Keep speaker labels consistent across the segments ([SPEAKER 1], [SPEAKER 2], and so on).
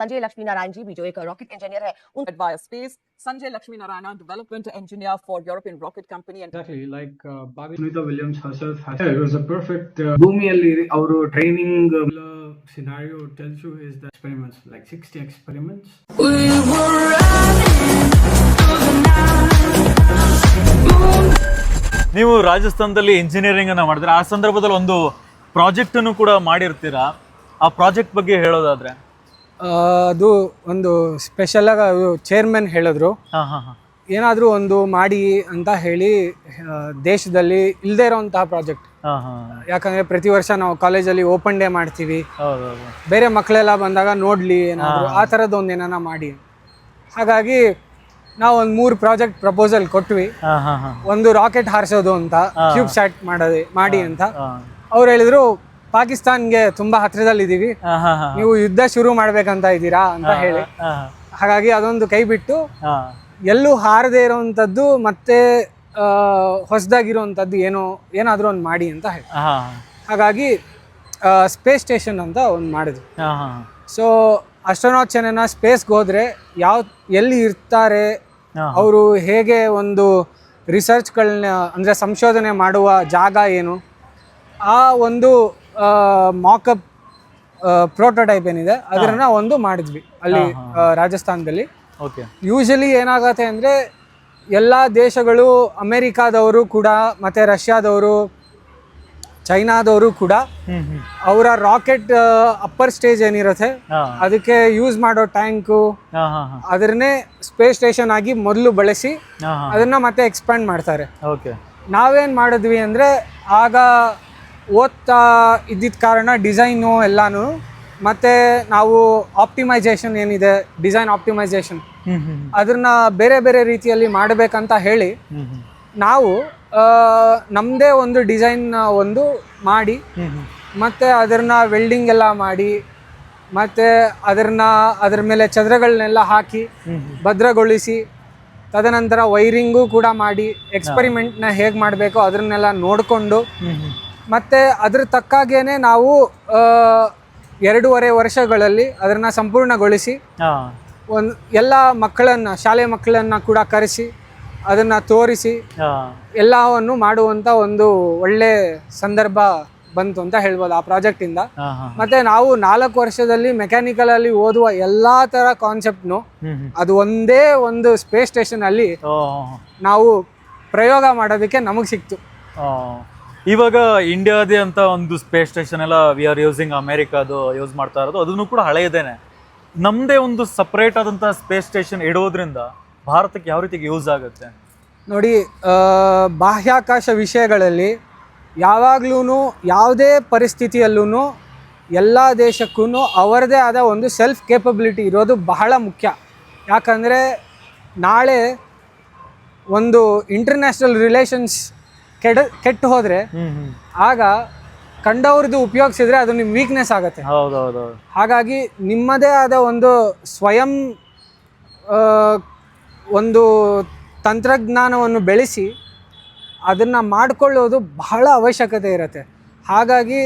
[SPEAKER 1] संजय लक्ष्मी नारायण जी भी जो एक रॉकेट इंजीनियर है उन
[SPEAKER 2] via space. Sanjay Lakshmi Narayana, development engineer for European Rocket Company. And
[SPEAKER 3] exactly like Sunita Williams herself has it was a perfect ಭೂಮಿಯಲ್ಲಿ ಅವರು training scenario tells you is the experiments like 60 experiments.
[SPEAKER 4] ನೀವು ರಾಜಸ್ಥಾನದಲ್ಲಿ engineering ಅನ್ನ ಮಾಡಿದ್ರೆ ಆ ಸಂದರ್ಭದಲ್ಲಿ ಒಂದು project ಅನ್ನು ಕೂಡ ಮಾಡಿರ್ತೀರಾ. ಆ ಪ್ರಾಜೆಕ್ಟ್ ಬಗ್ಗೆ ಹೇಳೋದಾದ್ರೆ
[SPEAKER 5] ಅದು ಒಂದು ಸ್ಪೆಷಲಾಗಿ ಚೇರ್ಮನ್ ಹೇಳಿದ್ರು ಏನಾದರೂ ಒಂದು ಮಾಡಿ ಅಂತ ಹೇಳಿ ದೇಶದಲ್ಲಿ ಇಲ್ಲದೆ ಇರೋಂತಹ ಪ್ರಾಜೆಕ್ಟ್. ಯಾಕಂದರೆ ಪ್ರತಿ ವರ್ಷ ನಾವು ಕಾಲೇಜಲ್ಲಿ ಓಪನ್ ಡೇ ಮಾಡ್ತೀವಿ, ಬೇರೆ ಮಕ್ಕಳೆಲ್ಲ ಬಂದಾಗ ನೋಡಲಿ ಏನಾದರೂ ಆ ಥರದ್ದು ಒಂದು ಏನಾನ ಮಾಡಿ. ಹಾಗಾಗಿ ನಾವು ಒಂದು 3 ಪ್ರಾಜೆಕ್ಟ್ ಪ್ರಪೋಸಲ್ ಕೊಟ್ವಿ. ಒಂದು ರಾಕೆಟ್ ಹಾರಿಸೋದು ಅಂತ, ಕ್ಯೂಬ್ ಸ್ಯಾಟ್ ಮಾಡಿ ಅಂತ. ಅವ್ರು ಹೇಳಿದ್ರು ಪಾಕಿಸ್ತಾನ್ಗೆ ತುಂಬಾ ಹತ್ರದಲ್ಲಿದ್ದೀವಿ, ನೀವು ಯುದ್ಧ ಶುರು ಮಾಡ್ಬೇಕಂತ ಇದ್ದೀರಾ ಅಂತ ಹೇಳಿ. ಹಾಗಾಗಿ ಅದೊಂದು ಕೈ ಬಿಟ್ಟು ಎಲ್ಲೂ ಹಾರದೇ ಇರೋವಂಥದ್ದು ಮತ್ತೆ ಹೊಸದಾಗಿರೋವಂಥದ್ದು ಏನಾದರೂ ಒಂದು ಮಾಡಿ ಅಂತ ಹೇಳಿ. ಹಾಗಾಗಿ ಸ್ಪೇಸ್ ಸ್ಟೇಷನ್ ಅಂತ ಒಂದು ಮಾಡಿದ್ವಿ. ಸೊ ಅಸ್ಟ್ರೋನಾಟ್ಸ್ ಏನೇನ ಸ್ಪೇಸ್ಗೆ ಹೋದರೆ ಎಲ್ಲಿ ಇರ್ತಾರೆ, ಅವರು ಹೇಗೆ ಒಂದು ರಿಸರ್ಚ್ಗಳನ್ನ ಅಂದರೆ ಸಂಶೋಧನೆ ಮಾಡುವ ಜಾಗ ಏನು, ಆ ಒಂದು ಮಾಕಪ್ ಪ್ರೋಟೋಟೈಪ್ ಏನಿದೆ ಅದನ್ನ ಒಂದು ಮಾಡಿದ್ವಿ ಅಲ್ಲಿ ರಾಜಸ್ಥಾನದಲ್ಲಿ. ಯೂಶಲಿ ಏನಾಗತ್ತೆ ಅಂದರೆ ಎಲ್ಲ ದೇಶಗಳು, ಅಮೇರಿಕಾದವರು ಕೂಡ ಮತ್ತು ರಷ್ಯಾದವರು, ಚೈನಾದವರು ಕೂಡ ಅವರ ರಾಕೆಟ್ ಅಪ್ಪರ್ ಸ್ಟೇಜ್ ಏನಿರುತ್ತೆ ಅದಕ್ಕೆ ಯೂಸ್ ಮಾಡೋ ಟ್ಯಾಂಕು ಅದನ್ನೇ ಸ್ಪೇಸ್ ಸ್ಟೇಷನ್ ಆಗಿ ಮೊದಲು ಬಳಸಿ ಅದನ್ನ ಮತ್ತೆ ಎಕ್ಸ್ಪ್ಯಾಂಡ್ ಮಾಡ್ತಾರೆ. ನಾವೇನು ಮಾಡಿದ್ವಿ ಅಂದರೆ ಆಗ ಓದ್ತಾ ಇದ್ದಿದ್ದ ಕಾರಣ ಡಿಸೈನು ಎಲ್ಲಾನು ಮತ್ತು ನಾವು ಆಪ್ಟಿಮೈಸೇಷನ್ ಏನಿದೆ, ಡಿಸೈನ್ ಆಪ್ಟಿಮೈಸೇಷನ್ ಅದನ್ನ ಬೇರೆ ಬೇರೆ ರೀತಿಯಲ್ಲಿ ಮಾಡಬೇಕಂತ ಹೇಳಿ ನಾವು ನಮ್ಮದೇ ಒಂದು ಡಿಸೈನ್ ಒಂದು ಮಾಡಿ ಮತ್ತು ಅದನ್ನು ವೆಲ್ಡಿಂಗ್ ಎಲ್ಲ ಮಾಡಿ ಮತ್ತು ಅದರ ಮೇಲೆ ಚದರಗಳನ್ನೆಲ್ಲ ಹಾಕಿ ಭದ್ರಗೊಳಿಸಿ ತದನಂತರ ವೈರಿಂಗು ಕೂಡ ಮಾಡಿ ಎಕ್ಸ್ಪರಿಮೆಂಟ್ನ ಹೇಗೆ ಮಾಡಬೇಕೋ ಅದನ್ನೆಲ್ಲ ನೋಡಿಕೊಂಡು ಮತ್ತು ಅದ್ರ ತಕ್ಕಾಗೇನೆ ನಾವು 2.5 ವರ್ಷಗಳಲ್ಲಿ ಅದನ್ನು ಸಂಪೂರ್ಣಗೊಳಿಸಿ ಎಲ್ಲ ಶಾಲೆ ಮಕ್ಕಳನ್ನು ಕೂಡ ಕರೆಸಿ ಅದನ್ನು ತೋರಿಸಿ ಎಲ್ಲವನ್ನು ಮಾಡುವಂಥ ಒಂದು ಒಳ್ಳೆ ಸಂದರ್ಭ ಬಂತು ಅಂತ ಹೇಳ್ಬೋದು ಆ ಪ್ರಾಜೆಕ್ಟಿಂದ. ಮತ್ತು ನಾವು 4 ವರ್ಷದಲ್ಲಿ ಮೆಕ್ಯಾನಿಕಲಲ್ಲಿ ಓದುವ ಎಲ್ಲ ಥರ ಕಾನ್ಸೆಪ್ಟ್ನು ಅದು ಒಂದೇ ಒಂದು ಸ್ಪೇಸ್ ಸ್ಟೇಷನಲ್ಲಿ ನಾವು ಪ್ರಯೋಗ ಮಾಡೋದಕ್ಕೆ ನಮಗೆ ಸಿಕ್ತು.
[SPEAKER 4] ಇವಾಗ ಇಂಡಿಯಾದೇ ಅಂತ ಒಂದು ಸ್ಪೇಸ್ ಸ್ಟೇಷನ್ ಎಲ್ಲ ವಿ ಆರ್ ಯೂಸಿಂಗ್, ಅಮೇರಿಕಾದು ಯೂಸ್ ಮಾಡ್ತಾ ಇರೋದು, ಅದನ್ನು ಕೂಡ ಹಳೆಯದೇನೆ. ನಮ್ಮದೇ ಒಂದು ಸಪ್ರೇಟ್ ಆದಂಥ ಸ್ಪೇಸ್ ಸ್ಟೇಷನ್ ಇಡೋದ್ರಿಂದ ಭಾರತಕ್ಕೆ ಯಾವ ರೀತಿಗೆ ಯೂಸ್ ಆಗುತ್ತೆ
[SPEAKER 5] ನೋಡಿ. ಬಾಹ್ಯಾಕಾಶ ವಿಷಯಗಳಲ್ಲಿ ಯಾವಾಗ್ಲೂ ಯಾವುದೇ ಪರಿಸ್ಥಿತಿಯಲ್ಲೂ ಎಲ್ಲ ದೇಶಕ್ಕೂ ಅವರದೇ ಆದ ಒಂದು ಸೆಲ್ಫ್ ಕೇಪಬಿಲಿಟಿ ಇರೋದು ಬಹಳ ಮುಖ್ಯ. ಯಾಕಂದರೆ ನಾಳೆ ಒಂದು ಇಂಟರ್ನ್ಯಾಷನಲ್ ರಿಲೇಷನ್ಸ್ ಕೆಟ್ಟು ಹೋದರೆ ಆಗ ಕಂಡವ್ರದ್ದು ಉಪಯೋಗಿಸಿದ್ರೆ ಅದು ನಿಮ್ಮ ವೀಕ್ನೆಸ್ ಆಗುತ್ತೆ. ಹಾಗಾಗಿ ನಿಮ್ಮದೇ ಆದ ಒಂದು ಸ್ವಯಂ ಒಂದು ತಂತ್ರಜ್ಞಾನವನ್ನು ಬೆಳೆಸಿ ಅದನ್ನು ಮಾಡಿಕೊಳ್ಳೋದು ಬಹಳ ಅವಶ್ಯಕತೆ ಇರುತ್ತೆ. ಹಾಗಾಗಿ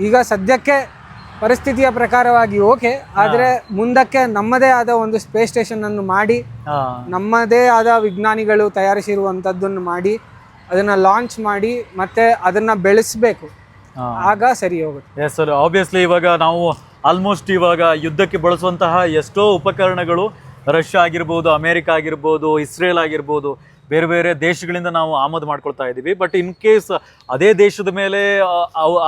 [SPEAKER 5] ಈಗ ಸದ್ಯಕ್ಕೆ ಪರಿಸ್ಥಿತಿಯ ಪ್ರಕಾರವಾಗಿ ಓಕೆ, ಆದರೆ ಮುಂದಕ್ಕೆ ನಮ್ಮದೇ ಆದ ಒಂದು ಸ್ಪೇಸ್ ಸ್ಟೇಷನನ್ನು ಮಾಡಿ ನಮ್ಮದೇ ಆದ ವಿಜ್ಞಾನಿಗಳು ತಯಾರಿಸಿರುವಂಥದ್ದನ್ನು ಮಾಡಿ ಅದನ್ನು ಲಾಂಚ್ ಮಾಡಿ ಮತ್ತೆ ಅದನ್ನು ಬೆಳೆಸಬೇಕು, ಆಗ ಸರಿ ಹೋಗುತ್ತೆ.
[SPEAKER 4] ಎಸ್ ಸರ್, ಆಬ್ವಿಯಸ್ಲಿ ಇವಾಗ ನಾವು ಆಲ್ಮೋಸ್ಟ್ ಇವಾಗ ಯುದ್ಧಕ್ಕೆ ಬಳಸುವಂತಹ ಎಷ್ಟೋ ಉಪಕರಣಗಳು ರಷ್ಯಾ ಆಗಿರ್ಬೋದು, ಅಮೇರಿಕಾ ಆಗಿರ್ಬೋದು, ಇಸ್ರೇಲ್ ಆಗಿರ್ಬೋದು, ಬೇರೆ ಬೇರೆ ದೇಶಗಳಿಂದ ನಾವು ಆಮದು ಮಾಡ್ಕೊಳ್ತಾ ಇದ್ದೀವಿ. ಬಟ್ ಇನ್ ಕೇಸ್ ಅದೇ ದೇಶದ ಮೇಲೆ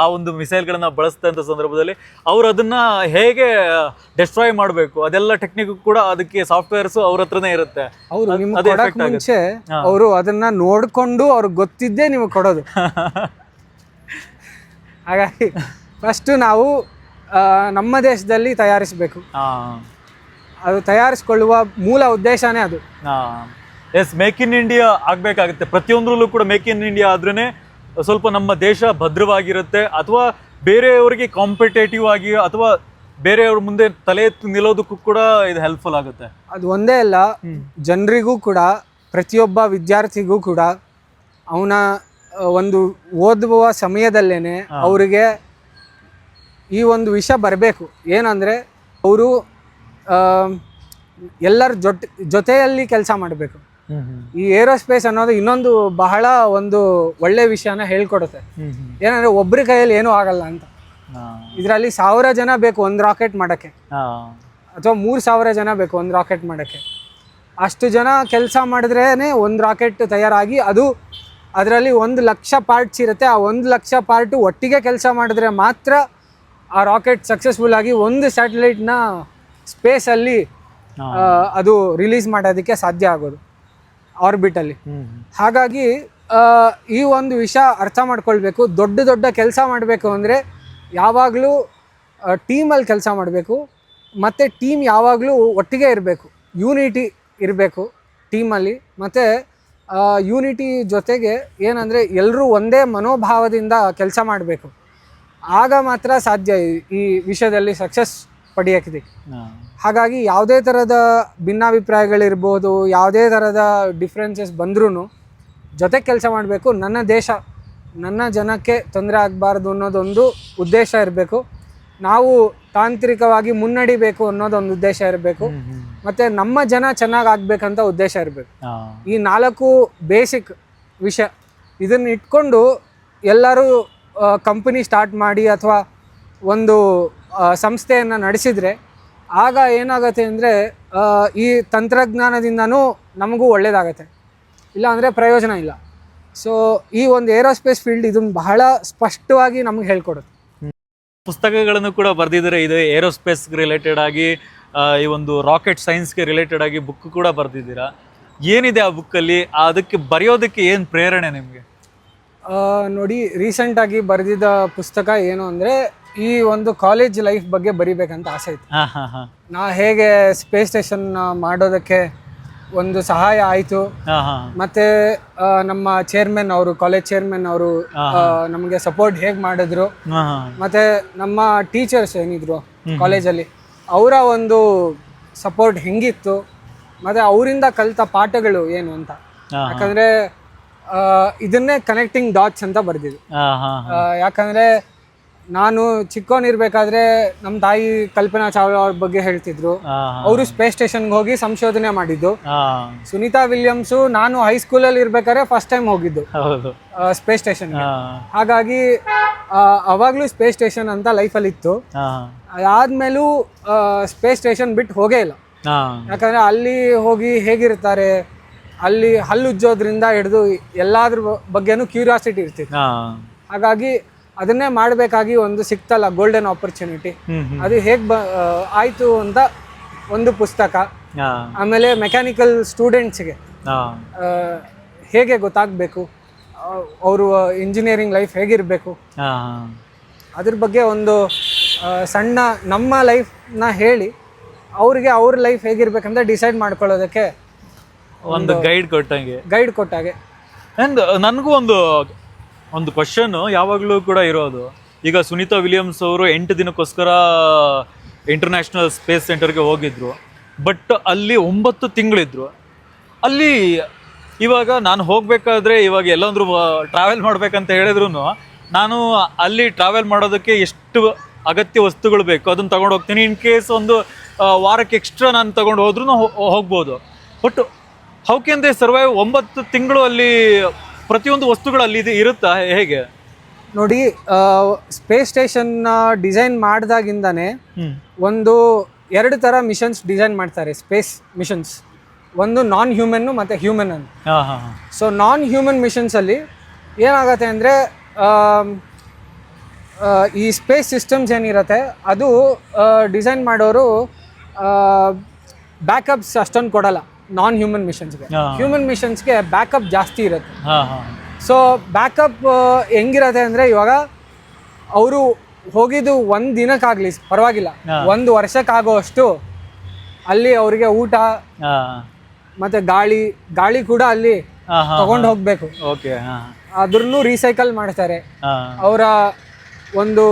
[SPEAKER 4] ಆ ಒಂದು ಮಿಸೈಲ್ಗಳನ್ನ ಬಳಸಿದಂಥ ಸಂದರ್ಭದಲ್ಲಿ ಅವರು ಅದನ್ನು ಹೇಗೆ ಡೆಸ್ಟ್ರಾಯ್ ಮಾಡಬೇಕು ಅದೆಲ್ಲ ಟೆಕ್ನಿಕ್ ಕೂಡ ಅದಕ್ಕೆ ಸಾಫ್ಟ್ವೇರ್ಸು ಅವ್ರ ಹತ್ರನೇ ಇರುತ್ತೆ.
[SPEAKER 5] ಮುಂಚೆ ಅವರು ಅದನ್ನ ನೋಡಿಕೊಂಡು ಅವ್ರಿಗೆ ಗೊತ್ತಿದ್ದೇ ನೀವು ಕೊಡೋದು. ಹಾಗಾಗಿ ಫಸ್ಟು ನಾವು ನಮ್ಮ ದೇಶದಲ್ಲಿ ತಯಾರಿಸಬೇಕು. ಅದು ತಯಾರಿಸಿಕೊಳ್ಳುವ ಮೂಲ ಉದ್ದೇಶನೇ ಅದು.
[SPEAKER 4] ಎಸ್, ಮೇಕ್ ಇನ್ ಇಂಡಿಯಾ ಆಗಬೇಕಾಗುತ್ತೆ. ಪ್ರತಿಯೊಂದರಲ್ಲೂ ಕೂಡ ಮೇಕ್ ಇನ್ ಇಂಡಿಯಾ ಆದ್ರೇ ಸ್ವಲ್ಪ ನಮ್ಮ ದೇಶ ಭದ್ರವಾಗಿರುತ್ತೆ, ಅಥವಾ ಬೇರೆಯವರಿಗೆ ಕಾಂಪಿಟೇಟಿವ್ ಆಗಿ ಅಥವಾ ಬೇರೆಯವ್ರ ಮುಂದೆ ತಲೆ ಎತ್ತಿ ನಿಲ್ಲೋದಕ್ಕೂ ಕೂಡ ಇದು ಹೆಲ್ಪ್ಫುಲ್ ಆಗುತ್ತೆ.
[SPEAKER 5] ಅದು ಒಂದೇ ಅಲ್ಲ, ಜನರಿಗೂ ಕೂಡ, ಪ್ರತಿಯೊಬ್ಬ ವಿದ್ಯಾರ್ಥಿಗೂ ಕೂಡ ಅವನ ಒಂದು ಓದುವ ಸಮಯದಲ್ಲೇನೆ ಅವರಿಗೆ ಈ ಒಂದು ವಿಷಯ ಬರಬೇಕು. ಏನಂದರೆ ಅವರು ಎಲ್ಲರ ಜೊತೆಯಲ್ಲಿ ಕೆಲಸ ಮಾಡಬೇಕು. ಈ ಏರೋಸ್ಪೇಸ್ ಅನ್ನೋದು ಇನ್ನೊಂದು ಬಹಳ ಒಂದು ಒಳ್ಳೆ ವಿಷಯನ ಹೇಳ್ಕೊಡುತ್ತೆ. ಏನಂದರೆ ಒಬ್ಬರ ಕೈಯಲ್ಲಿ ಏನೂ ಆಗಲ್ಲ ಅಂತ. ಇದರಲ್ಲಿ 1000 ಜನ ಬೇಕು ಒಂದು ರಾಕೆಟ್ ಮಾಡೋಕ್ಕೆ, ಅಥವಾ 3000 ಜನ ಬೇಕು ಒಂದು ರಾಕೆಟ್ ಮಾಡೋಕ್ಕೆ. ಅಷ್ಟು ಜನ ಕೆಲಸ ಮಾಡಿದ್ರೇ ಒಂದು ರಾಕೆಟ್ ತಯಾರಾಗಿ, ಅದು ಅದರಲ್ಲಿ 1,00,000 ಪಾರ್ಟ್ಸ್ ಇರುತ್ತೆ. ಆ 1,00,000 ಪಾರ್ಟು ಒಟ್ಟಿಗೆ ಕೆಲಸ ಮಾಡಿದ್ರೆ ಮಾತ್ರ ಆ ರಾಕೆಟ್ ಸಕ್ಸಸ್ಫುಲ್ ಆಗಿ ಒಂದು ಸ್ಯಾಟಲೈಟ್ನ ಸ್ಪೇಸಲ್ಲಿ ಅದು ರಿಲೀಸ್ ಮಾಡೋದಕ್ಕೆ ಸಾಧ್ಯ ಆಗೋದು ಆರ್ಬಿಟಲ್ಲಿ. ಹಾಗಾಗಿ ಈ ಒಂದು ವಿಷಯ ಅರ್ಥ ಮಾಡ್ಕೊಳ್ಬೇಕು. ದೊಡ್ಡ ಕೆಲಸ ಮಾಡಬೇಕು ಅಂದರೆ ಯಾವಾಗಲೂ ಟೀಮಲ್ಲಿ ಕೆಲಸ ಮಾಡಬೇಕು, ಮತ್ತು ಟೀಮ್ ಯಾವಾಗಲೂ ಒಟ್ಟಿಗೆ ಇರಬೇಕು, ಯೂನಿಟಿ ಇರಬೇಕು ಟೀಮಲ್ಲಿ. ಮತ್ತು ಯೂನಿಟಿ ಜೊತೆಗೆ ಏನಂದರೆ ಎಲ್ಲರೂ ಒಂದೇ ಮನೋಭಾವದಿಂದ ಕೆಲಸ ಮಾಡಬೇಕು. ಆಗ ಮಾತ್ರ ಸಾಧ್ಯ ಈ ವಿಷಯದಲ್ಲಿ ಸಕ್ಸಸ್ ಪಡೆಯೋಕ್ಕಿದೆ. ಹಾಗಾಗಿ ಯಾವುದೇ ಥರದ ಭಿನ್ನಾಭಿಪ್ರಾಯಗಳಿರ್ಬೋದು, ಯಾವುದೇ ಥರದ ಡಿಫ್ರೆನ್ಸಸ್ ಬಂದ್ರೂ ಜೊತೆ ಕೆಲಸ ಮಾಡಬೇಕು. ನನ್ನ ದೇಶ, ನನ್ನ ಜನಕ್ಕೆ ತೊಂದರೆ ಆಗಬಾರ್ದು ಅನ್ನೋದೊಂದು ಉದ್ದೇಶ ಇರಬೇಕು. ನಾವು ತಾಂತ್ರಿಕವಾಗಿ ಮುನ್ನಡಿಬೇಕು ಅನ್ನೋದೊಂದು ಉದ್ದೇಶ ಇರಬೇಕು. ಮತ್ತು ನಮ್ಮ ಜನ ಚೆನ್ನಾಗಿ ಆಗಬೇಕಂತ ಉದ್ದೇಶ ಇರಬೇಕು. ಈ 4 ಬೇಸಿಕ್ ವಿಷಯ ಇದನ್ನು ಇಟ್ಕೊಂಡು ಎಲ್ಲರೂ ಕಂಪನಿ ಸ್ಟಾರ್ಟ್ ಮಾಡಿ ಅಥವಾ ಒಂದು ಸಂಸ್ಥೆಯನ್ನು ನಡೆಸಿದರೆ ಆಗ ಏನಾಗುತ್ತೆ ಅಂದರೆ ಈ ತಂತ್ರಜ್ಞಾನದಿಂದನೂ ನಮಗೂ ಒಳ್ಳೆಯದಾಗತ್ತೆ, ಇಲ್ಲ ಅಂದರೆ ಪ್ರಯೋಜನ ಇಲ್ಲ. ಸೊ ಈ ಒಂದು ಏರೋಸ್ಪೇಸ್ ಫೀಲ್ಡ್ ಇದನ್ನು ಬಹಳ ಸ್ಪಷ್ಟವಾಗಿ ನಮಗೆ ಹೇಳ್ಕೊಡುತ್ತೆ.
[SPEAKER 4] ಪುಸ್ತಕಗಳನ್ನು ಕೂಡ ಬರೆದಿದ್ದಾರೆ, ಇದು ಏರೋಸ್ಪೇಸ್ ರಿಲೇಟೆಡ್ ಆಗಿ, ಈ ಒಂದು ರಾಕೆಟ್ ಸೈನ್ಸ್ಗೆ ರಿಲೇಟೆಡ್ ಆಗಿ ಬುಕ್ ಕೂಡ ಬರೆದಿದ್ದೀರಾ. ಏನಿದೆ ಆ ಬುಕ್ಕಲ್ಲಿ? ಅದಕ್ಕೆ ಬರೆಯೋದಕ್ಕೆ ಏನು ಪ್ರೇರಣೆ ನಿಮಗೆ?
[SPEAKER 5] ನೋಡಿ, ರೀಸೆಂಟಾಗಿ ಬರೆದಿದ್ದ ಪುಸ್ತಕ ಏನು ಅಂದರೆ ಈ ಒಂದು ಕಾಲೇಜ್ ಲೈಫ್ ಬಗ್ಗೆ ಬರಿಬೇಕಂತ ಆಸೆ ಇತ್ತು. ನಾ ಹೇಗೆ ಸ್ಪೇಸ್ ಸ್ಟೇಷನ್ ಮಾಡೋದಕ್ಕೆ ಒಂದು ಸಹಾಯ ಆಯಿತು, ಮತ್ತು ನಮ್ಮ ಚೇರ್ಮನ್ ಅವರು, ಕಾಲೇಜ್ ಚೇರ್ಮನ್ ಅವರು ನಮಗೆ ಸಪೋರ್ಟ್ ಹೇಗೆ ಮಾಡಿದ್ರು, ಮತ್ತು ನಮ್ಮ ಟೀಚರ್ಸ್ ಏನಿದ್ರು ಕಾಲೇಜಲ್ಲಿ ಅವರ ಒಂದು ಸಪೋರ್ಟ್ ಹೆಂಗಿತ್ತು, ಮತ್ತು ಅವರಿಂದ ಕಲಿತ ಪಾಠಗಳು ಏನು ಅಂತ. ಯಾಕಂದರೆ ಇದನ್ನೇ ಕನೆಕ್ಟಿಂಗ್ ಡಾಟ್ಸ್ ಅಂತ ಬರೆದಿದ್ದು. ಯಾಕಂದರೆ ನಾನು ಚಿಕ್ಕವನಿರ್ಬೇಕಾದ್ರೆ ನಮ್ಮ ತಾಯಿ ಕಲ್ಪನಾ ಚಾವ್ಲಾ ಅವ್ರ ಬಗ್ಗೆ ಹೇಳ್ತಿದ್ರು. ಅವರು ಸ್ಪೇಸ್ ಸ್ಟೇಷನ್ಗೆ ಹೋಗಿ ಸಂಶೋಧನೆ ಮಾಡಿದ್ದು. ಸುನೀತಾ ವಿಲಿಯಮ್ಸು ನಾನು ಹೈಸ್ಕೂಲಲ್ಲಿ ಇರ್ಬೇಕಾದ್ರೆ ಫಸ್ಟ್ ಟೈಮ್ ಹೋಗಿದ್ದು ಸ್ಪೇಸ್ ಸ್ಟೇಷನ್ಗೆ. ಹಾಗಾಗಿ ಅವಾಗಲೂ ಸ್ಪೇಸ್ ಸ್ಟೇಷನ್ ಅಂತ ಲೈಫಲ್ಲಿ ಇತ್ತು. ಅದಾದ್ಮೇಲೂ ಸ್ಪೇಸ್ ಸ್ಟೇಷನ್ ಬಿಟ್ಟು ಹೋಗೇ ಇಲ್ಲ. ಯಾಕಂದರೆ ಅಲ್ಲಿ ಹೋಗಿ ಹೇಗಿರ್ತಾರೆ, ಅಲ್ಲಿ ಹಲ್ಲುಜ್ಜೋದ್ರಿಂದ ಹಿಡಿದು ಎಲ್ಲಾದ್ರ ಬಗ್ಗೆನೂ ಕ್ಯೂರಿಯಾಸಿಟಿ ಇರ್ತಿತ್ತು. ಹಾಗಾಗಿ ಅದನ್ನೇ ಮಾಡಬೇಕಾಗಿ ಒಂದು ಸಿಕ್ತಲ್ಲ ಗೋಲ್ಡನ್ ಆಪರ್ಚುನಿಟಿ, ಅದು ಹೇಗೆ ಆಯಿತು ಅಂತ ಒಂದು ಪುಸ್ತಕ. ಆಮೇಲೆ ಮೆಕ್ಯಾನಿಕಲ್ ಸ್ಟೂಡೆಂಟ್ಸ್ಗೆ ಹೇಗೆ ಗೊತ್ತಾಗಬೇಕು, ಅವರು ಇಂಜಿನಿಯರಿಂಗ್ ಲೈಫ್ ಹೇಗಿರಬೇಕು, ಅದ್ರ ಬಗ್ಗೆ ಒಂದು ಸಣ್ಣ ನಮ್ಮ ಲೈಫ್ನ ಹೇಳಿ ಅವ್ರಿಗೆ ಅವ್ರ ಲೈಫ್ ಹೇಗಿರ್ಬೇಕಂತ ಡಿಸೈಡ್ ಮಾಡ್ಕೊಳ್ಳೋದಕ್ಕೆ
[SPEAKER 4] ಒಂದು ಗೈಡ್
[SPEAKER 5] ಕೊಟ್ಟಾಗೆ.
[SPEAKER 4] ಆ್ಯಂಡ್ ನನಗೂ ಒಂದು ಕ್ವಶನ್ ಯಾವಾಗಲೂ ಕೂಡ ಇರೋದು, ಈಗ ಸುನೀತಾ ವಿಲಿಯಮ್ಸ್ ಅವರು 8 ದಿನಕ್ಕೋಸ್ಕರ ಇಂಟರ್ನ್ಯಾಷನಲ್ ಸ್ಪೇಸ್ ಸೆಂಟರ್ಗೆ ಹೋಗಿದ್ರು, ಬಟ್ ಅಲ್ಲಿ 9 ತಿಂಗಳಿದ್ರು. ಅಲ್ಲಿ ಇವಾಗ ನಾನು ಹೋಗಬೇಕಾದ್ರೆ, ಇವಾಗ ಎಲ್ಲಾಂದ್ರೂ ಟ್ರಾವೆಲ್ ಮಾಡ್ಬೇಕಂತ ಹೇಳಿದ್ರು ನಾನು ಅಲ್ಲಿ ಟ್ರಾವೆಲ್ ಮಾಡೋದಕ್ಕೆ ಎಷ್ಟು ಅಗತ್ಯ ವಸ್ತುಗಳು ಬೇಕು ಅದನ್ನು ತಗೊಂಡು ಹೋಗ್ತೀನಿ. ಇನ್ ಕೇಸ್ ಒಂದು ವಾರಕ್ಕೆ ಎಕ್ಸ್ಟ್ರಾ ನಾನು ತಗೊಂಡು ಹೋದ್ರೂ ಹೋಗ್ಬೋದು. But how can they survive 9 ತಿಂಗಳು ಅಲ್ಲಿ? ಪ್ರತಿಯೊಂದು ವಸ್ತುಗಳು ಅಲ್ಲಿ ಇರುತ್ತಾ ಹೇಗೆ?
[SPEAKER 5] ನೋಡಿ, ಸ್ಪೇಸ್ ಸ್ಟೇಷನ್ ಡಿಸೈನ್ ಮಾಡಿದಾಗಿಂದಾನೆ ಒಂದು 2 ಥರ ಮಿಷನ್ಸ್ ಡಿಸೈನ್ ಮಾಡ್ತಾರೆ, ಸ್ಪೇಸ್ ಮಿಷನ್ಸ್. ಒಂದು ನಾನ್ ಹ್ಯೂಮನ್ನು ಮತ್ತು ಹ್ಯೂಮನ್ ಅಂತ. ಸೊ ನಾನ್ ಹ್ಯೂಮನ್ ಮಿಷನ್ಸಲ್ಲಿ ಏನಾಗುತ್ತೆ ಅಂದರೆ ಈ ಸ್ಪೇಸ್ ಸಿಸ್ಟಮ್ಸ್ ಏನಿರುತ್ತೆ ಅದು ಡಿಸೈನ್ ಮಾಡೋರು ಬ್ಯಾಕಪ್ಸ್ ಅಷ್ಟೊಂದು ಕೊಡಲ್ಲ ನಾನ್ ಹ್ಯೂಮನ್ ಮಿಷನ್ಸ್ಗೆ. ಹ್ಯೂಮನ್ ಮಿಷನ್ಸ್ಗೆ ಬ್ಯಾಕಪ್ ಜಾಸ್ತಿ ಇರುತ್ತೆ. ಸೊ ಬ್ಯಾಕಪ್ ಹೆಂಗಿರತ್ತೆ ಅಂದರೆ, ಇವಾಗ ಅವರು ಹೋಗಿದ್ದು 1 ದಿನಕ್ಕಾಗಲಿ ಪರವಾಗಿಲ್ಲ, 1 ವರ್ಷಕ್ಕಾಗೋಷ್ಟು ಅಲ್ಲಿ ಅವರಿಗೆ ಊಟ ಮತ್ತು ಗಾಳಿ ಕೂಡ ಅಲ್ಲಿ ತಗೊಂಡು ಹೋಗಬೇಕು. ಅದ್ರನ್ನೂ ರೀಸೈಕಲ್ ಮಾಡ್ತಾರೆ. ಅವರ ಒಂದು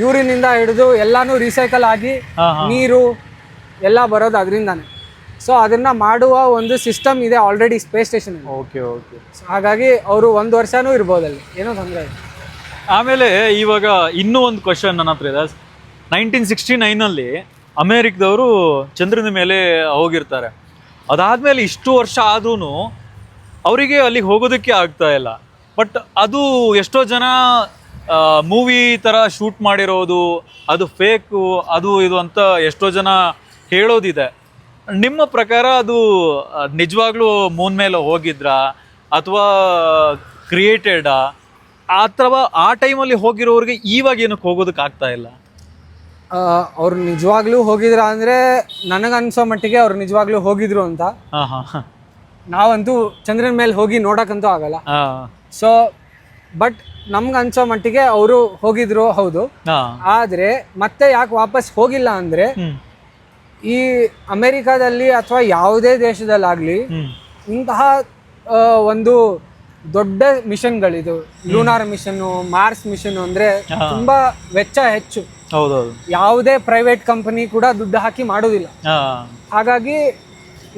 [SPEAKER 5] ಯೂರಿನಿಂದ ಹಿಡಿದು ಎಲ್ಲಾನು ರೀಸೈಕಲ್ ಆಗಿ ನೀರು ಎಲ್ಲ ಬರೋದು ಅದರಿಂದಾನೆ. ಸೊ ಅದನ್ನು ಮಾಡುವ ಒಂದು ಸಿಸ್ಟಮ್ ಇದೆ ಆಲ್ರೆಡಿ ಸ್ಪೇಸ್ ಸ್ಟೇಷನ್. ಹಾಗಾಗಿ ಅವರು 1 ವರ್ಷನೂ ಇರ್ಬೋದಲ್ಲಿ, ಏನೋ ತೊಂದರೆ ಇಲ್ಲ.
[SPEAKER 4] ಆಮೇಲೆ ಇವಾಗ ಇನ್ನೂ ಒಂದು ಕ್ವಶನ್ ನನ್ನ ಹತ್ರ ಇದೆ. 1969 ಅಮೇರಿಕದವರು ಚಂದ್ರನ ಮೇಲೆ ಹೋಗಿರ್ತಾರೆ. ಅದಾದಮೇಲೆ ಇಷ್ಟು ವರ್ಷ ಆದ್ರೂ ಅವರಿಗೆ ಅಲ್ಲಿಗೆ ಹೋಗೋದಕ್ಕೆ ಆಗ್ತಾ ಇಲ್ಲ. ಬಟ್ ಅದು ಎಷ್ಟೋ ಜನ ಮೂವಿ ಥರ ಶೂಟ್ ಮಾಡಿರೋದು, ಅದು ಫೇಕು, ಅದು ಇದು ಅಂತ ಎಷ್ಟೋ ಜನ ಹೇಳೋದಿದೆ. ನಿಮ್ಮ ಪ್ರಕಾರ ಅದು ನಿಜವಾಗ್ಲೂ ಮೂನ್ ಮೇಲೆ ಹೋಗಿದ್ರಾ ಅಥವಾ ಕ್ರಿಯೇಟೆಡಾ, ಅಥವಾ ಆ ಟೈಮಲ್ಲಿ ಹೋಗಿರೋರಿಗೆ ಇವಾಗ ಏನಕ್ಕೆ ಹೋಗೋದಕ್ಕೆ ಆಗ್ತಾ ಇಲ್ಲ?
[SPEAKER 5] ಅವ್ರು ನಿಜವಾಗ್ಲೂ ಹೋಗಿದ್ರ ಅಂದರೆ ನನಗನ್ಸೋ ಮಟ್ಟಿಗೆ ಅವ್ರು ನಿಜವಾಗ್ಲೂ ಹೋಗಿದ್ರು ಅಂತ. ನಾವಂತೂ ಚಂದ್ರನ ಮೇಲೆ ಹೋಗಿ ನೋಡೋಕ್ಕಂತೂ ಆಗಲ್ಲ. ಸೊ ಬಟ್ ನಮ್ಗೆ ಅನ್ಸೋ ಮಟ್ಟಿಗೆ ಅವರು ಹೋಗಿದ್ರು, ಹೌದು. ಆದರೆ ಮತ್ತೆ ಯಾಕೆ ವಾಪಸ್ ಹೋಗಿಲ್ಲ ಅಂದರೆ, ಈ ಅಮೆರಿಕಾದಲ್ಲಿ ಅಥವಾ ಯಾವುದೇ ದೇಶದಲ್ಲಾಗಲಿ ಇಂತಹ ಒಂದು ದೊಡ್ಡ ಮಿಷನ್ಗಳಿದು, ಲೂನಾರ್ ಮಿಷನ್ನು, ಮಾರ್ಸ್ ಮಿಷನ್ ಅಂದರೆ ತುಂಬಾ ವೆಚ್ಚ ಹೆಚ್ಚು.
[SPEAKER 4] ಹೌದೌದು.
[SPEAKER 5] ಯಾವುದೇ ಪ್ರೈವೇಟ್ ಕಂಪನಿ ಕೂಡ ದುಡ್ಡು ಹಾಕಿ ಮಾಡೋದಿಲ್ಲ. ಹಾಗಾಗಿ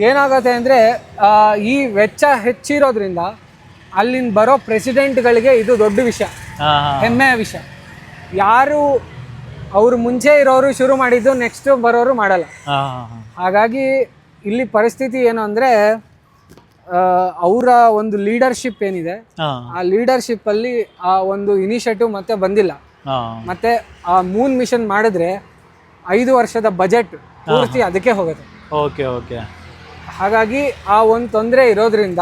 [SPEAKER 5] ಏನಾಗುತ್ತೆ ಅಂದರೆ, ಈ ವೆಚ್ಚ ಹೆಚ್ಚಿರೋದ್ರಿಂದ ಅಲ್ಲಿಂದ ಬರೋ ಪ್ರೆಸಿಡೆಂಟ್ಗಳಿಗೆ ಇದು ದೊಡ್ಡ ವಿಷಯ, ಹೆಮ್ಮೆಯ ವಿಷಯ. ಯಾರು ಅವರು ಮುಂಚೆ ಇರೋರು ಶುರು ಮಾಡಿದ್ದು ನೆಕ್ಸ್ಟ್ ಬರೋರು ಮಾಡಲ್ಲ. ಹಾಗಾಗಿ ಇಲ್ಲಿ ಪರಿಸ್ಥಿತಿ ಏನು ಅಂದರೆ, ಅವರ ಒಂದು ಲೀಡರ್ಶಿಪ್ ಏನಿದೆ, ಆ ಲೀಡರ್ಶಿಪ್ ಅಲ್ಲಿ ಆ ಒಂದು ಇನಿಷಿಯೇಟಿವ್ ಮತ್ತೆ ಬಂದಿಲ್ಲ. ಮತ್ತೆ ಆ ಮೂನ್ ಮಿಷನ್ ಮಾಡಿದ್ರೆ 5 ವರ್ಷದ ಬಜೆಟ್ ಪೂರ್ತಿ ಅದಕ್ಕೆ ಹೋಗುತ್ತೆ.
[SPEAKER 4] ಓಕೆ.
[SPEAKER 5] ಹಾಗಾಗಿ ಆ ಒಂದು ತೊಂದರೆ ಇರೋದ್ರಿಂದ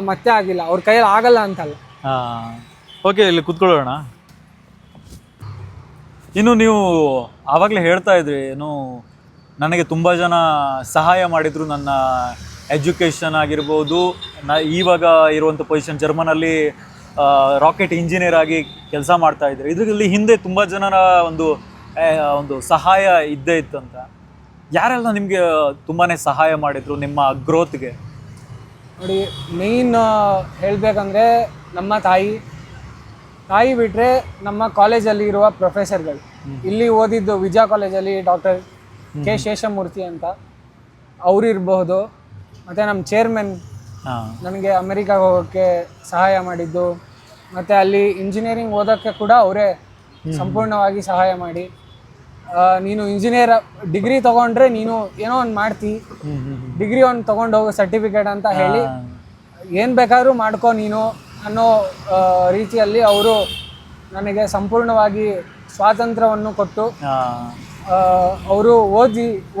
[SPEAKER 5] ಮತ್ತೆ ಆಗಿಲ್ಲ, ಅವ್ರ ಕೈಯಲ್ಲಿ ಆಗಲ್ಲ ಅಂತಲ್ಲ.
[SPEAKER 4] ಓಕೆ, ಇಲ್ಲಿ ಕುತ್ಕೊಳ್ಳೋಣ. ಇನ್ನು ನೀವು ಆವಾಗಲೇ ಹೇಳ್ತಾ ಇದ್ರಿ, ಏನು ನನಗೆ ತುಂಬ ಜನ ಸಹಾಯ ಮಾಡಿದರು, ನನ್ನ ಎಜುಕೇಷನ್ ಆಗಿರ್ಬೋದು, ಇವಾಗ ಇರುವಂಥ ಪೊಸಿಷನ್ ಜರ್ಮನಲ್ಲಿ ರಾಕೆಟ್ ಇಂಜಿನಿಯರ್ ಆಗಿ ಕೆಲಸ ಮಾಡ್ತಾ ಇದ್ರು. ಇದರಲ್ಲಿ ಹಿಂದೆ ತುಂಬ ಜನರ ಒಂದು ಸಹಾಯ ಇದ್ದೇ ಇತ್ತು ಅಂತ. ಯಾರೆಲ್ಲ ನಿಮಗೆ ತುಂಬಾ ಸಹಾಯ ಮಾಡಿದರು ನಿಮ್ಮ ಗ್ರೋತ್ಗೆ?
[SPEAKER 5] ನೋಡಿ, ಮೇಯ್ನ್ ಹೇಳಬೇಕಂದ್ರೆ ನಮ್ಮ ತಾಯಿ ಬಿಟ್ಟರೆ ನಮ್ಮ ಕಾಲೇಜಲ್ಲಿ ಇರುವ ಪ್ರೊಫೆಸರ್ಗಳು. ಇಲ್ಲಿ ಓದಿದ್ದು ವಿಜಯ ಕಾಲೇಜಲ್ಲಿ ಡಾಕ್ಟರ್ ಕೆ ಶೇಷಮೂರ್ತಿ ಅಂತ ಅವರು ಇರಬಹುದು. ಮತ್ತು ನಮ್ಮ ಚೇರ್ಮನ್ ನನಗೆ ಅಮೆರಿಕಾಗೆ ಹೋಗೋಕ್ಕೆ ಸಹಾಯ ಮಾಡಿದ್ದು, ಮತ್ತು ಅಲ್ಲಿ ಇಂಜಿನಿಯರಿಂಗ್ ಓದೋಕ್ಕೆ ಕೂಡ ಅವರೇ ಸಂಪೂರ್ಣವಾಗಿ ಸಹಾಯ ಮಾಡಿ, ನೀನು ಇಂಜಿನಿಯರ್ ಡಿಗ್ರಿ ತೊಗೊಂಡ್ರೆ ನೀನು ಏನೋ ಒಂದು ಮಾಡ್ತಿ, ಡಿಗ್ರಿ ಒಂದು ತೊಗೊಂಡು ಹೋಗೋ ಸರ್ಟಿಫಿಕೇಟ್ ಅಂತ ಹೇಳಿ ಏನು ಬೇಕಾದ್ರೂ ಮಾಡ್ಕೊ ನೀನು ಅನ್ನೋ ರೀತಿಯಲ್ಲಿ ಅವರು ನನಗೆ ಸಂಪೂರ್ಣವಾಗಿ ಸ್ವಾತಂತ್ರ್ಯವನ್ನು ಕೊಟ್ಟು ಅವರು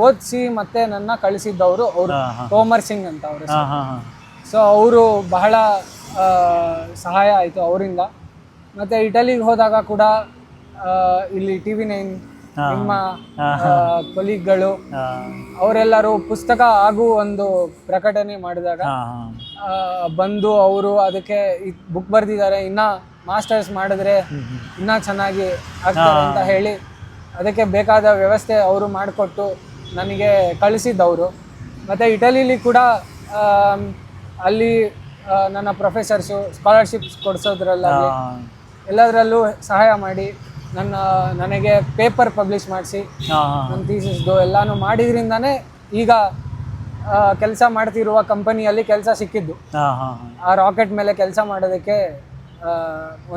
[SPEAKER 5] ಓದಿಸಿ ಮತ್ತೆ ನನ್ನ ಕಳಿಸಿದ್ದವರು ಅವರು ತೋಮರ್ ಸಿಂಗ್ ಅಂತ ಅವರು. ಸೊ ಅವರು ಬಹಳ ಸಹಾಯ ಆಯಿತು ಅವರಿಂದ. ಮತ್ತು ಇಟಲಿಗೆ ಹೋದಾಗ ಕೂಡ ಇಲ್ಲಿ TV9 ನಿಮ್ಮ ಕೊಲೀಗ್ಗಳು ಅವರೆಲ್ಲರೂ ಪುಸ್ತಕ ಹಾಗೂ ಒಂದು ಪ್ರಕಟಣೆ ಮಾಡಿದಾಗ ಬಂದು ಅವರು ಅದಕ್ಕೆ ಬುಕ್ ಬರೆದಿದ್ದಾರೆ, ಇನ್ನೂ ಮಾಸ್ಟರ್ಸ್ ಮಾಡಿದ್ರೆ ಇನ್ನೂ ಚೆನ್ನಾಗಿ ಆಗ್ತಾರೆ ಅಂತ ಹೇಳಿ ಅದಕ್ಕೆ ಬೇಕಾದ ವ್ಯವಸ್ಥೆ ಅವರು ಮಾಡಿಕೊಟ್ಟು ನನಗೆ ಕಳಿಸಿದ್ದವರು. ಮತ್ತು ಇಟಲಿಲಿ ಕೂಡ ಅಲ್ಲಿ ನನ್ನ ಪ್ರೊಫೆಸರ್ಸು ಸ್ಕಾಲರ್ಶಿಪ್ಸ್ ಕೊಡಿಸೋದ್ರಲ್ಲಾಗಲಿ ಎಲ್ಲದರಲ್ಲೂ ಸಹಾಯ ಮಾಡಿ ನನಗೆ ಪೇಪರ್ ಪಬ್ಲಿಷ್ ಮಾಡಿಸಿ ನನ್ನ ಥೀಸಿಸ್ದು ಎಲ್ಲನೂ ಮಾಡಿದ್ರಿಂದಾನೇ ಈಗ ಕೆಲಸ ಮಾಡ್ತಿರುವ ಕಂಪನಿಯಲ್ಲಿ ಕೆಲಸ ಸಿಕ್ಕಿದ್ದು, ಆ ರಾಕೆಟ್ ಮೇಲೆ ಕೆಲಸ ಮಾಡೋದಕ್ಕೆ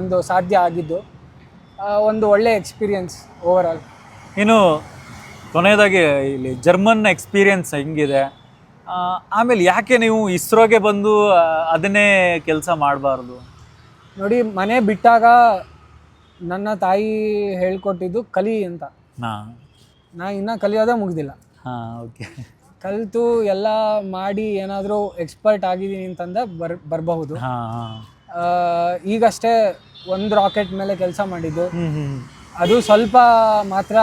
[SPEAKER 5] ಒಂದು ಸಾಧ್ಯ ಆಗಿದ್ದು. ಒಂದು ಒಳ್ಳೆ ಎಕ್ಸ್ಪೀರಿಯನ್ಸ್ ಓವರ್ ಆಲ್.
[SPEAKER 4] ಇನ್ನು ಕೊನೆಯದಾಗಿ ಇಲ್ಲಿ ಜರ್ಮನ್ ಎಕ್ಸ್ಪೀರಿಯನ್ಸ್ ಹೆಂಗಿದೆ, ಆಮೇಲೆ ಯಾಕೆ ನೀವು ಇಸ್ರೋಗೆ ಬಂದು ಅದನ್ನೇ ಕೆಲಸ ಮಾಡಬಾರ್ದು?
[SPEAKER 5] ನೋಡಿ, ಮನೆ ಬಿಟ್ಟಾಗ ನನ್ನ ತಾಯಿ ಹೇಳ್ಕೊಟ್ಟಿದ್ದು ಕಲಿ ಅಂತ. ನಾ ಇನ್ನೂ ಕಲಿಯೋದೇ ಮುಗ್ದಿಲ್ಲ. ಕಲಿತು ಎಲ್ಲ ಮಾಡಿ ಏನಾದರೂ ಎಕ್ಸ್ಪರ್ಟ್ ಆಗಿದ್ದೀನಿ ಅಂತಂದ ಬರಬಹುದು. ಈಗಷ್ಟೇ ಒಂದು ರಾಕೆಟ್ ಮೇಲೆ ಕೆಲಸ ಮಾಡಿದ್ದು, ಅದು ಸ್ವಲ್ಪ ಮಾತ್ರ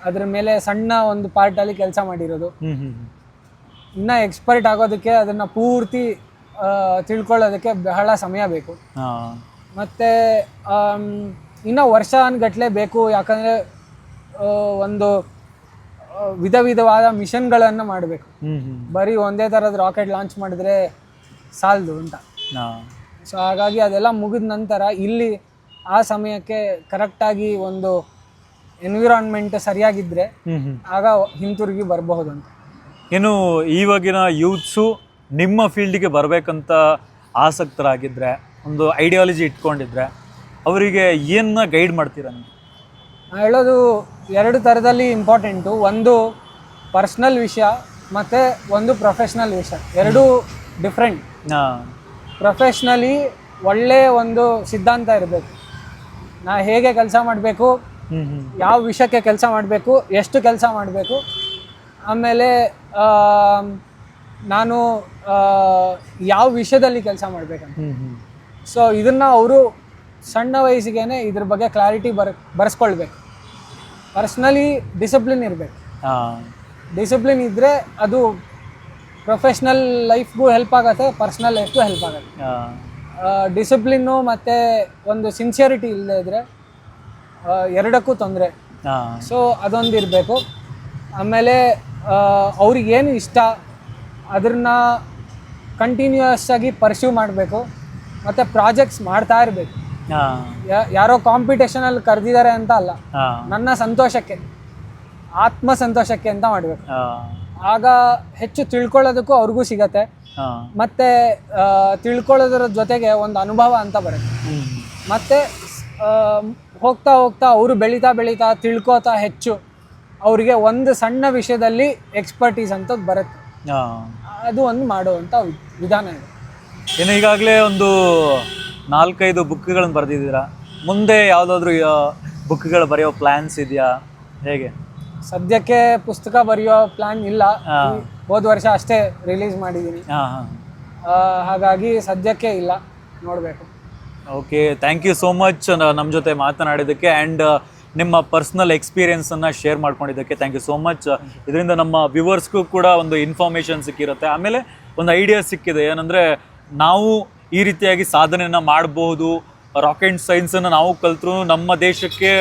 [SPEAKER 5] ಅದ್ರ ಮೇಲೆ ಸಣ್ಣ ಒಂದು ಪಾರ್ಟಲ್ಲಿ ಕೆಲಸ ಮಾಡಿರೋದು. ಇನ್ನು ಎಕ್ಸ್ಪರ್ಟ್ ಆಗೋದಕ್ಕೆ ಅದನ್ನು ಪೂರ್ತಿ ತಿಳ್ಕೊಳ್ಳೋದಕ್ಕೆ ಬಹಳ ಸಮಯ ಬೇಕು. ಮತ್ತು ಇನ್ನೂ ವರ್ಷಗಟ್ಟಲೆ ಬೇಕು, ಯಾಕಂದರೆ ಒಂದು ವಿಧವಾದ ಮಿಷನ್ಗಳನ್ನು ಮಾಡಬೇಕು. ಬರೀ ಒಂದೇ ಥರದ ರಾಕೆಟ್ ಲಾಂಚ್ ಮಾಡಿದ್ರೆ ಸಾಲದು ಅಂತ. ಸೊ ಹಾಗಾಗಿ ಅದೆಲ್ಲ ಮುಗಿದ ನಂತರ ಇಲ್ಲಿ ಆ ಸಮಯಕ್ಕೆ ಕರೆಕ್ಟಾಗಿ ಒಂದು ಎನ್ವಿರಾನ್ಮೆಂಟ್ ಸರಿಯಾಗಿದ್ದರೆ ಆಗ ಹಿಂತಿರುಗಿ ಬರಬಹುದು ಅಂತ.
[SPEAKER 4] ಏನು ಇವಾಗಿನ ಯೂತ್ಸು ನಿಮ್ಮ ಫೀಲ್ಡಿಗೆ ಬರಬೇಕಂತ ಆಸಕ್ತರಾಗಿದ್ದರೆ, ಒಂದು ಐಡಿಯಾಲಜಿ ಇಟ್ಕೊಂಡಿದ್ರೆ ಅವರಿಗೆ ಏನನ್ನ ಗೈಡ್ ಮಾಡ್ತೀರಾ ನೀವು?
[SPEAKER 5] ನಾನು ಹೇಳೋದು ಎರಡು ಥರದಲ್ಲಿ ಇಂಪಾರ್ಟೆಂಟು. ಒಂದು ಪರ್ಸ್ನಲ್ ವಿಷಯ ಮತ್ತು ಒಂದು ಪ್ರೊಫೆಷ್ನಲ್ ವಿಷಯ, ಎರಡೂ ಡಿಫ್ರೆಂಟ್. ಪ್ರೊಫೆಷ್ನಲಿ ಒಳ್ಳೆಯ ಒಂದು ಸಿದ್ಧಾಂತ ಇರಬೇಕು. ನಾ ಹೇಗೆ ಕೆಲಸ ಮಾಡಬೇಕು, ಯಾವ ವಿಷಯಕ್ಕೆ ಕೆಲಸ ಮಾಡಬೇಕು, ಎಷ್ಟು ಕೆಲಸ ಮಾಡಬೇಕು, ಆಮೇಲೆ ನಾನು ಯಾವ ವಿಷಯದಲ್ಲಿ ಕೆಲಸ ಮಾಡಬೇಕಂತ. ಸೊ ಇದನ್ನು ಅವರು ಸಣ್ಣ ವಯಸ್ಸಿಗೆ ಇದ್ರ ಬಗ್ಗೆ ಕ್ಲಾರಿಟಿ ಬರೆಸ್ಕೊಳ್ಬೇಕು. ಪರ್ಸ್ನಲಿ ಡಿಸಿಪ್ಲಿನ್ ಇರಬೇಕು. ಡಿಸಿಪ್ಲಿನ್ ಇದ್ದರೆ ಅದು ಪ್ರೊಫೆಷ್ನಲ್ ಲೈಫ್ಗೂ ಹೆಲ್ಪ್ ಆಗುತ್ತೆ, ಪರ್ಸ್ನಲ್ ಲೈಫ್ಗೂ ಹೆಲ್ಪ್ ಆಗುತ್ತೆ. ಡಿಸಿಪ್ಲಿನ್ನು ಮತ್ತು ಒಂದು ಸಿನ್ಸಿಯರಿಟಿ ಇಲ್ಲದೆ ಇದ್ದರೆ ಎರಡಕ್ಕೂ ತೊಂದರೆ. ಸೊ ಅದೊಂದು ಇರಬೇಕು. ಆಮೇಲೆ ಅವ್ರಿಗೇನು ಇಷ್ಟ ಅದನ್ನ ಕಂಟಿನ್ಯೂಯಸ್ ಆಗಿ ಪರ್ಸ್ಯೂ ಮಾಡಬೇಕು ಮತ್ತು ಪ್ರಾಜೆಕ್ಟ್ಸ್ ಮಾಡ್ತಾ ಇರಬೇಕು. ಯಾರೋ ಕಾಂಪಿಟೇಷನಲ್ಲಿ ಕರೆದಿದ್ದಾರೆ ಅಂತ ಅಲ್ಲ, ನನ್ನ ಸಂತೋಷಕ್ಕೆ, ಆತ್ಮ ಸಂತೋಷಕ್ಕೆ ಅಂತ ಮಾಡಬೇಕು. ಆಗ ಹೆಚ್ಚು ತಿಳ್ಕೊಳ್ಳೋದಕ್ಕೂ ಅವ್ರಿಗೂ ಸಿಗತ್ತೆ, ಮತ್ತು ತಿಳ್ಕೊಳ್ಳೋದ್ರ ಜೊತೆಗೆ ಒಂದು ಅನುಭವ ಅಂತ ಬರುತ್ತೆ. ಮತ್ತು ಹೋಗ್ತಾ ಹೋಗ್ತಾ ಅವರು ಬೆಳೀತಾ ತಿಳ್ಕೋತಾ ಹೆಚ್ಚು ಅವರಿಗೆ ಒಂದು ಸಣ್ಣ ವಿಷಯದಲ್ಲಿ ಎಕ್ಸ್ಪರ್ಟೀಸ್ ಅಂತ ಬರುತ್ತೆ. ಅದು ಒಂದು ಮಾಡುವಂಥ ವಿಧಾನ ಇದೆ.
[SPEAKER 4] ಇನ್ನು ಈಗಾಗಲೇ ಒಂದು 4-5 ಬುಕ್ಗಳನ್ನು ಬರೆದಿದ್ದೀರಾ. ಮುಂದೆ ಯಾವುದಾದ್ರೂ ಬುಕ್ಗಳು ಬರೆಯೋ ಪ್ಲ್ಯಾನ್ಸ್ ಇದೆಯಾ, ಹೇಗೆ?
[SPEAKER 5] ಸದ್ಯಕ್ಕೆ ಪುಸ್ತಕ ಬರೆಯೋ ಪ್ಲ್ಯಾನ್ ಇಲ್ಲ. ಹೋದ ವರ್ಷ ಅಷ್ಟೇ ರಿಲೀಸ್ ಮಾಡಿದ್ದೀನಿ, ಹಾಗಾಗಿ ಸದ್ಯಕ್ಕೆ ಇಲ್ಲ, ನೋಡಬೇಕು.
[SPEAKER 4] Okay, thank you so much ನಮ್ಮ ಜೊತೆ ಮಾತನಾಡಿದ್ದಕ್ಕೆ ಆ್ಯಂಡ್ ನಿಮ್ಮ ಪರ್ಸ್ನಲ್ ಎಕ್ಸ್ಪೀರಿಯನ್ಸನ್ನು ಶೇರ್ ಮಾಡ್ಕೊಂಡಿದ್ದಕ್ಕೆ ಥ್ಯಾಂಕ್ ಯು ಸೋ ಮಚ್. ಇದರಿಂದ ನಮ್ಮ ವ್ಯೂವರ್ಸ್ಗೂ ಕೂಡ ಒಂದು ಇನ್ಫಾರ್ಮೇಷನ್ ಸಿಕ್ಕಿರುತ್ತೆ, ಆಮೇಲೆ ಒಂದು ಐಡಿಯಾ ಸಿಕ್ಕಿದೆ. ಏನಂದರೆ ನಾವು ಈ ರೀತಿಯಾಗಿ ಸಾಧನೆಯನ್ನು ಮಾಡಬಹುದು, ರಾಕೆಟ್ ಸೈನ್ಸನ್ನು ನಾವು ಕಲ್ತರೂ ನಮ್ಮ ದೇಶಕ್ಕೆ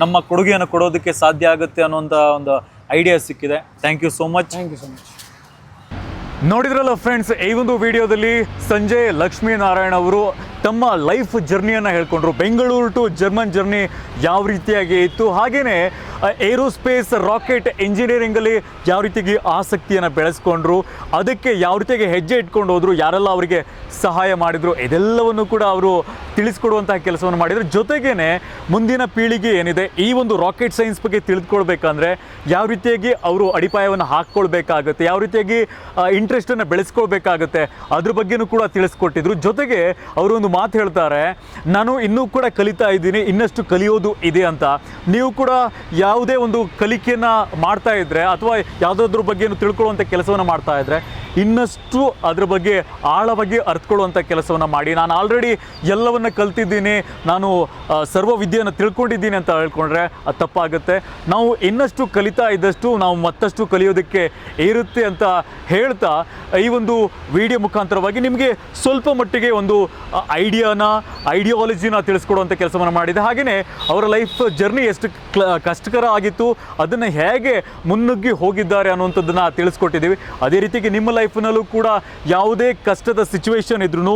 [SPEAKER 4] ನಮ್ಮ ಕೊಡುಗೆಯನ್ನು ಕೊಡೋದಕ್ಕೆ ಸಾಧ್ಯ ಆಗುತ್ತೆ ಅನ್ನೋಂಥ ಒಂದು ಐಡಿಯಾ ಸಿಕ್ಕಿದೆ. Thank you so much.
[SPEAKER 5] Thank you so much.
[SPEAKER 4] ನೋಡಿದ್ರಲ್ಲ ಫ್ರೆಂಡ್ಸ್, ಈ ಒಂದು ವಿಡಿಯೋದಲ್ಲಿ ಸಂಜಯ್ ಲಕ್ಷ್ಮೀನಾರಾಯಣ್ ಅವರು ತಮ್ಮ ಲೈಫ್ ಜರ್ನಿಯನ್ನು ಹೇಳ್ಕೊಂಡ್ರು. ಬೆಂಗಳೂರು ಟು ಜರ್ಮನ್ ಜರ್ನಿ ಯಾವ ರೀತಿಯಾಗಿ ಇತ್ತು, ಹಾಗೆಯೇ ಏರೋಸ್ಪೇಸ್ ರಾಕೆಟ್ ಇಂಜಿನಿಯರಿಂಗಲ್ಲಿ ಯಾವ ರೀತಿಯಾಗಿ ಆಸಕ್ತಿಯನ್ನು ಬೆಳೆಸ್ಕೊಂಡ್ರು, ಅದಕ್ಕೆ ಯಾವ ರೀತಿಯಾಗಿ ಹೆಜ್ಜೆ ಇಟ್ಕೊಂಡು ಹೋದರು, ಯಾರೆಲ್ಲ ಅವರಿಗೆ ಸಹಾಯ ಮಾಡಿದರು, ಇದೆಲ್ಲವನ್ನು ಕೂಡ ಅವರು ತಿಳಿಸ್ಕೊಡುವಂತಹ ಕೆಲಸವನ್ನು ಮಾಡಿದರು. ಜೊತೆಗೇ ಮುಂದಿನ ಪೀಳಿಗೆ ಏನಿದೆ ಈ ಒಂದು ರಾಕೆಟ್ ಸೈನ್ಸ್ ಬಗ್ಗೆ ತಿಳಿದುಕೊಳ್ಬೇಕಂದ್ರೆ ಯಾವ ರೀತಿಯಾಗಿ ಅವರು ಅಡಿಪಾಯವನ್ನು ಹಾಕ್ಕೊಳ್ಬೇಕಾಗುತ್ತೆ, ಯಾವ ರೀತಿಯಾಗಿ ಇಂಟ್ರೆಸ್ಟನ್ನು ಬೆಳೆಸ್ಕೊಳ್ಬೇಕಾಗುತ್ತೆ ಅದ್ರ ಬಗ್ಗೆನೂ ಕೂಡ ತಿಳಿಸ್ಕೊಟ್ಟಿದ್ರು. ಜೊತೆಗೆ ಅವರು ಒಂದು ಮಾತು ಹೇಳ್ತಾರೆ, ನಾನು ಇನ್ನೂ ಕೂಡ ಕಲಿತಾ ಇದ್ದೀನಿ, ಇನ್ನಷ್ಟು ಕಲಿಯೋದು ಇದೆ ಅಂತ. ನೀವು ಕೂಡ ಯಾವುದೇ ಒಂದು ಕಲಿಕೆಯನ್ನು ಮಾಡ್ತಾ ಇದ್ದರೆ ಅಥವಾ ಯಾವುದಾದ್ರ ಬಗ್ಗೆನೂ ತಿಳ್ಕೊಳ್ಳುವಂಥ ಕೆಲಸವನ್ನು ಮಾಡ್ತಾ ಇದ್ದರೆ ಇನ್ನಷ್ಟು ಅದ್ರ ಬಗ್ಗೆ ಆಳವಾಗಿ ಅರ್ಥಕೊಳ್ಳುವಂಥ ಕೆಲಸವನ್ನು ಮಾಡಿ. ನಾನು ಆಲ್ರೆಡಿ ಎಲ್ಲವನ್ನು ಕಲ್ತಿದ್ದೀನಿ, ನಾನು ಸರ್ವ ವಿದ್ಯೆಯನ್ನು ತಿಳ್ಕೊಂಡಿದ್ದೀನಿ ಅಂತ ಹೇಳ್ಕೊಂಡ್ರೆ ಅದು ತಪ್ಪಾಗುತ್ತೆ. ನಾವು ಇನ್ನಷ್ಟು ಕಲಿತಾ ಇದ್ದಷ್ಟು ನಾವು ಮತ್ತಷ್ಟು ಕಲಿಯೋದಕ್ಕೆ ಇರುತ್ತೆ ಅಂತ ಹೇಳ್ತಾ ಈ ಒಂದು ವಿಡಿಯೋ ಮುಖಾಂತರವಾಗಿ ನಿಮಗೆ ಸ್ವಲ್ಪ ಮಟ್ಟಿಗೆ ಒಂದು ಐಡಿಯಾಲಜಿನ ತಿಳಿಸ್ಕೊಡುವಂಥ ಕೆಲಸವನ್ನು ಮಾಡಿದೆ. ಹಾಗೆಯೇ ಅವರ ಲೈಫ್ ಜರ್ನಿ ಎಷ್ಟು ಕಷ್ಟಕರ ಆಗಿತ್ತು, ಅದನ್ನು ಹೇಗೆ ಮುನ್ನುಗ್ಗಿ ಹೋಗಿದ್ದಾರೆ ಅನ್ನುವಂಥದ್ದನ್ನು ತಿಳಿಸ್ಕೊಟ್ಟಿದ್ದೀವಿ. ಅದೇ ರೀತಿಗೆ ನಿಮ್ಮ ಲೈಫ್ನಲ್ಲೂ ಕೂಡ ಯಾವುದೇ ಕಷ್ಟದ ಸಿಚುವೇಶನ್ ಇದ್ರೂ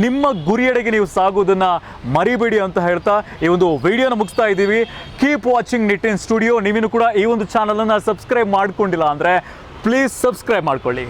[SPEAKER 4] ನಿಮ್ಮ ಗುರಿಯೆಡೆಗೆ ನೀವು ಸಾಗೋದನ್ನು ಮರಿಬೇಡಿ ಅಂತ ಹೇಳ್ತಾ ಈ ಒಂದು ವಿಡಿಯೋನ ಮುಗಿಸ್ತಾ ಇದ್ದೀವಿ. ಕೀಪ್ ವಾಚಿಂಗ್ ನಿಟ್ ಇನ್ ಸ್ಟುಡಿಯೋ. ನೀವೇನು ಕೂಡ ಈ ಒಂದು ಚಾನಲನ್ನು ಸಬ್ಸ್ಕ್ರೈಬ್ ಮಾಡ್ಕೊಂಡಿಲ್ಲ ಅಂದರೆ ಪ್ಲೀಸ್ ಸಬ್ಸ್ಕ್ರೈಬ್ ಮಾಡ್ಕೊಳ್ಳಿ.